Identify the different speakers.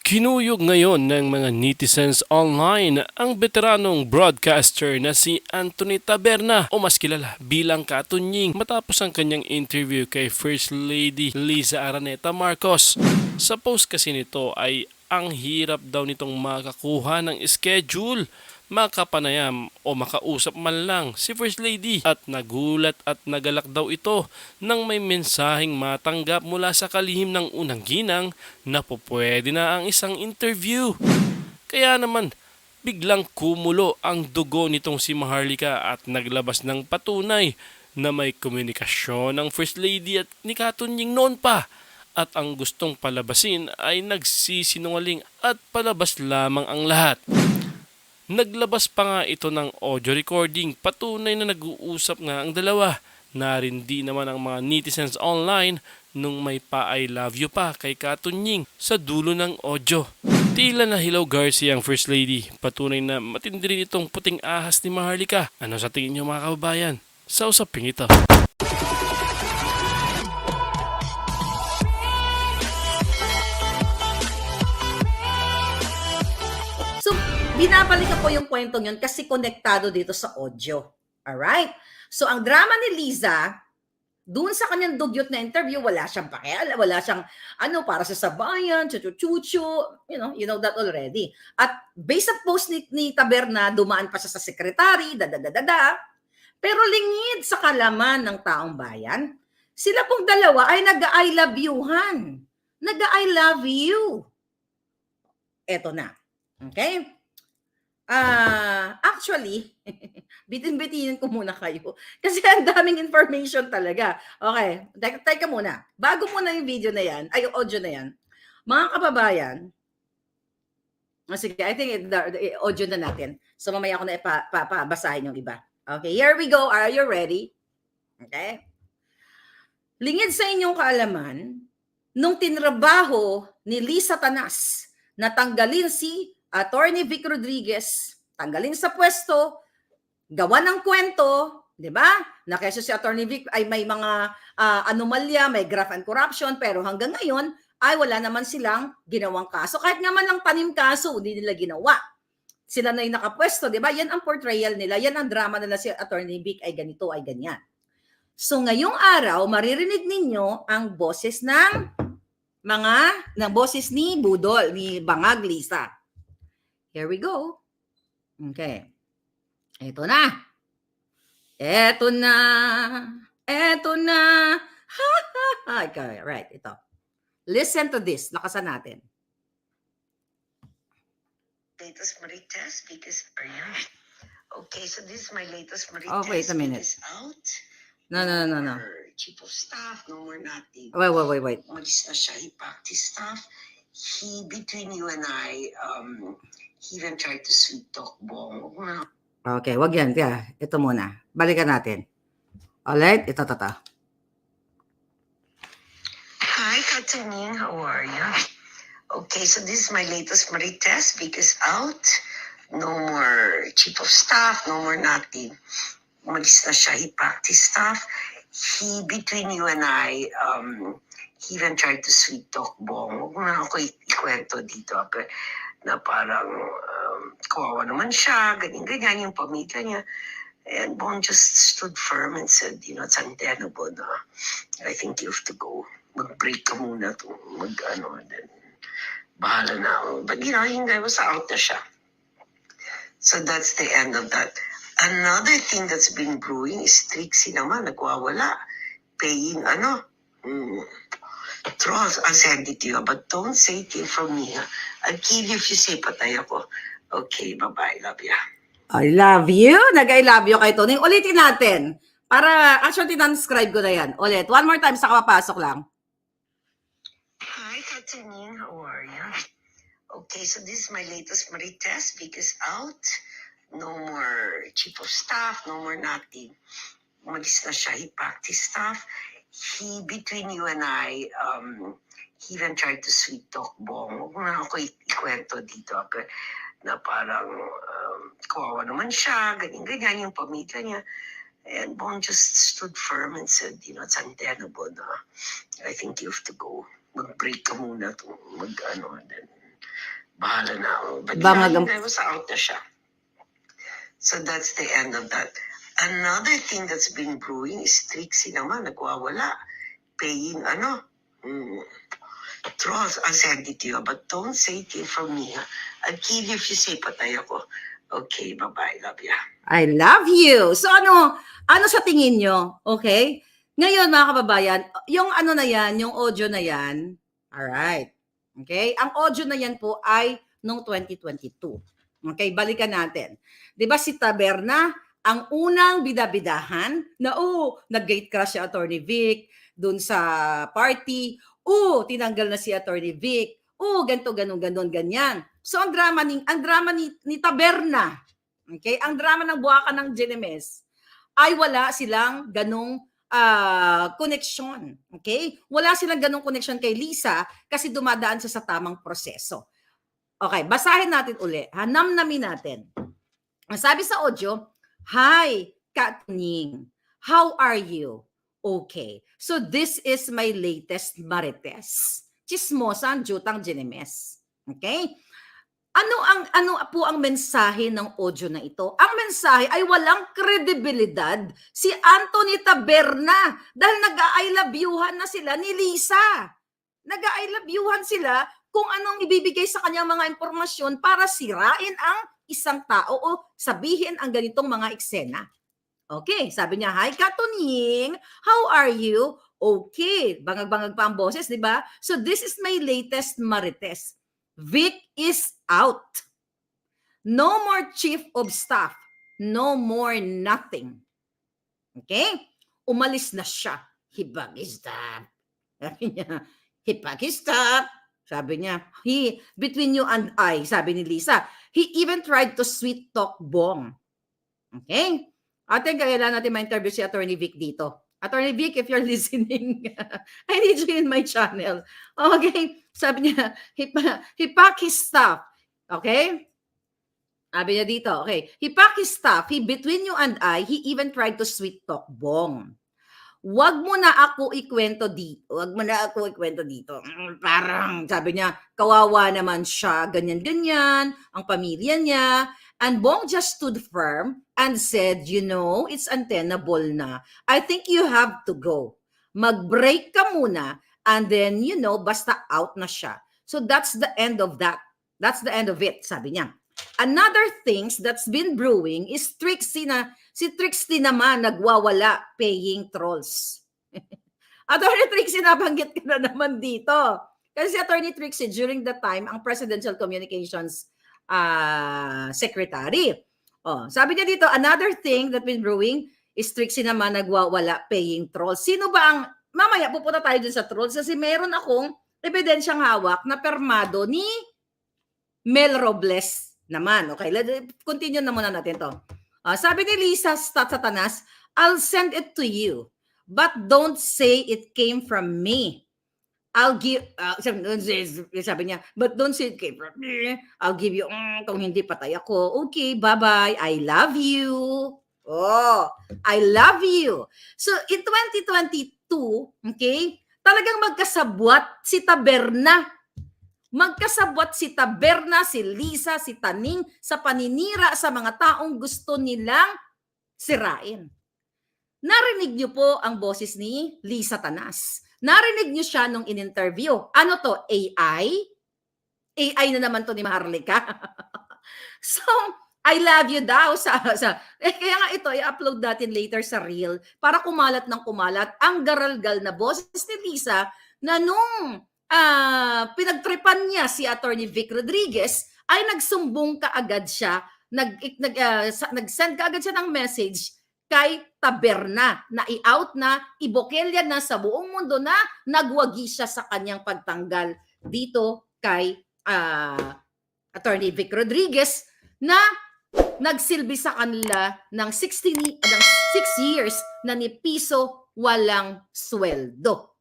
Speaker 1: Kinuyog ngayon ng mga netizens online ang veteranong broadcaster na si Anthony Taberna o mas kilala bilang Katunying matapos ang kanyang interview kay First Lady Liza Araneta Marcos. Sa post kasi nito ay ang hirap daw nitong makakuha ng schedule, makapanayam o makausap man lang si First Lady at nagulat at nagalak daw ito nang may mensaheng matanggap mula sa kalihim ng unang ginang na pupwede na ang isang interview. Kaya naman biglang kumulo ang dugo nitong si Maharlika at naglabas ng patunay na may komunikasyon ng First Lady at ni Katunying noon pa. At ang gustong palabasin ay nagsisinungaling at palabas lamang ang lahat. Naglabas pa nga ito ng audio recording, patunay na nag-uusap nga ang dalawa. Narindi naman ang mga netizens online nung may pa-I love you pa kay Katunying sa dulo ng audio. Tila na Hello Garcia ang First Lady, patunay na matindi rin itong puting ahas ni Maharlika. Ano sa tingin niyo mga kababayan? Sa usaping ito.
Speaker 2: So, binabalikan ko yung kwentong yun kasi konektado dito sa audio. Alright? So, ang drama ni Liza, doon sa kanyang dugyot na interview, wala siyang pakialam, wala siyang para sa sabayan, chuchu-chuchu, you know that already. At based sa post ni Taberna, dumaan pa siya sa sekretary, pero lingid sa kalaman ng taong bayan, sila pong dalawa ay nag-I love youhan. Nag-I love you. Eto na. Okay? Actually, bitin-bitinin ko muna kayo. Kasi ang daming information talaga. Okay, teka muna. Bago muna yung video na yan, ay yung audio na yan, mga kababayan, sige, I think the audio na natin. So mamaya ako na ipabasahin yung iba. Okay, here we go. Are you ready? Okay. Lingid sa inyong kaalaman, nung tinrabaho ni Liza Tanas na tanggalin si Attorney Vic Rodriguez, tanggalin sa pwesto, gawa ng kwento, di ba? Na kasi si Attorney Vic ay may mga anomalya, may graft and corruption, pero hanggang ngayon ay wala naman silang ginawang kaso. Kahit naman ng tanim kaso, hindi nila ginawa. Sila na yung nakapwesto, di ba? Yan ang portrayal nila, yan ang drama nila si Attorney Vic ay ganito, ay ganyan. So ngayong araw, maririnig ninyo ang boses ng boses ni Budol, ni Bangag Liza. Here we go. Okay. Ito na. Ito na. Ito na. Ha, ha, ha. Okay, right, ito. Listen to this. Lakasan natin.
Speaker 3: Latest Marites because are you? Okay, so this is my latest Marites.
Speaker 2: Oh, wait a minute.
Speaker 3: Out.
Speaker 2: No.
Speaker 3: Chief of staff, no more nothing.
Speaker 2: Wait.
Speaker 3: Umalis na siya, he packed his stuff. He, between you and I, he even tried to sweet talk Bong.
Speaker 2: Okay, wag yan. Kaya, ito muna. Balikan natin. Alright, ito.
Speaker 3: Hi, Katunying, how are you? Okay, so this is my latest Marites because out. No more chief of staff, no more nothing. Umalis na siya, he packed his stuff. He, between you and I, he even tried to sweet talk Bong. Huwag mo na ako ikwento dito. Na parang kawawa naman siya, ganyan yung pamilya niya. And Bong just stood firm and said, it's untenable na I think you have to go. Mag-break ka muna to, then bahala na ako. But yung guy was out na siya. So that's the end of that. Another thing that's been brewing is Trixie naman, nagwawala. Paying, trolls, I'll send it to you, but don't say it from me. I'll kill you if you say patay ako. Okay, bye-bye, love you.
Speaker 2: I love you. Nag-I love you kay Tony. Ulitin natin. Para, actually, transcribe ko na yan. Ulit. One more time sa kapapasok lang.
Speaker 3: Hi, Katunying. How are you? Okay, so this is my latest Marites because out. No more chief of staff, no more nothing. Umalis na siya, he packed his stuff. He, between you and I, he even tried to sweet talk Bong. Huwag mo na ako ikwento dito. Na parang kawawa naman siya, ganyan yung pamilya niya. And Bong just stood firm and said, it's untenable na I think you have to go. Mag-break ka muna to, then bahala na ako. But
Speaker 2: Bangag
Speaker 3: yeah,
Speaker 2: ang-
Speaker 3: I was out na siya. So that's the end of that. Another thing that's been brewing is Trixie naman, nagwawala. Paying trolls. I'll send it to you, but don't say it from me. Ha? I'll kill you if you say patay ako. Okay, bye-bye. Love ya.
Speaker 2: I love you. So ano sa tingin nyo? Okay? Ngayon mga kababayan, yung ano na yan, yung audio na yan, alright. Okay? Ang audio na yan po ay noong 2022. Okay, balikan natin. 'Di ba si Taberna, ang unang bidabidahan na nag-gate crash si Attorney Vic doon sa party, tinanggal na si Attorney Vic, ganto ganon ganyan. So ang drama ni Taberna, okay? Ang drama ng buwakan ng Genemes ay wala silang ganong connection, okay? Wala silang ganong connection kay Lisa kasi dumadaan siya sa tamang proseso. Okay, basahin natin uli. Namnamin natin. Ang sabi sa audio, "Hi, Katning. How are you? Okay. So this is my latest marites. Chismosa ang jutang Genemes." Okay? Ano po ang mensahe ng audio na ito? Ang mensahe ay walang kredibilidad si Anthony Taberna dahil nag-I love you-han na sila ni Lisa. Nag-I love you-han sila kung anong ibibigay sa kanyang mga impormasyon para sirain ang isang tao o sabihin ang ganitong mga eksena. Okay, sabi niya, "Hi, Katunying. How are you? Okay." Bangag-bangag pa ang boses, di ba? "So this is my latest marites. Vic is out. No more chief of staff. No more nothing." Okay? Umalis na siya. "Hipag-stop." Sabi niya, "Hipag-stop." Sabi niya, "Between you and I," sabi ni Lisa, "he even tried to sweet talk Bong." Okay? Ate, kailangan natin ma-interview si Attorney Vic dito. Attorney Vic, if you're listening, I need you in my channel. Okay? Sabi niya, he packed his stuff. Okay? Sabi niya dito, okay. "He packed his stuff. Between you and I, he even tried to sweet talk Bong. Wag mo na ako ikwento dito. Wag mo na ako ikwento dito." Parang, sabi niya, kawawa naman siya, ganyan-ganyan, ang pamilya niya. And Bong just stood firm and said, "It's untenable na. I think you have to go. Mag-break ka muna and then, basta out na siya." So that's the end of that. That's the end of it, sabi niya. Another things that's been brewing is Trixie si Trixie naman nagwawala paying trolls. Attorney Trixie, nabanggit ka na naman dito. Kasi si Attorney Trixie, during the time, ang Presidential Communications Secretary. Sabi niya dito, another thing that been brewing is Trixie naman nagwawala paying trolls. Sino ba ang, mamaya pupunta tayo dun sa trolls kasi meron akong ebidensyang hawak na permado ni Mel Robles naman. Okay, continue na muna natin to. Sabi ni Lisa Satanas, "I'll send it to you, but don't say it came from me. I'll give," sabi niya, "but don't say it came from me. I'll give you, kung hindi patay ako. Okay, bye-bye. I love you." I love you. So, in 2022, okay, talagang magkasabwat si Taberna. Magkasabwat si Taberna, si Lisa, si Taning sa paninira sa mga taong gusto nilang sirain. Narinig niyo po ang boses ni Lisa Tanas. Narinig niyo siya nung in-interview. Ano to? AI? AI na naman to ni Maharlika. So, I love you daw. Kaya nga ito, i-upload natin later sa reel para kumalat ng kumalat ang garalgal na boses ni Lisa na nung pinagtripan niya si Attorney Vic Rodriguez ay nagsumbong kaagad siya, nag-send kaagad siya ng message kay Taberna na i-out na, ibokelya na sa buong mundo na nagwagi siya sa kanyang pagtanggal dito kay Attorney Vic Rodriguez na nagsilbi sa kanila ng 6 years na ni piso walang sweldo.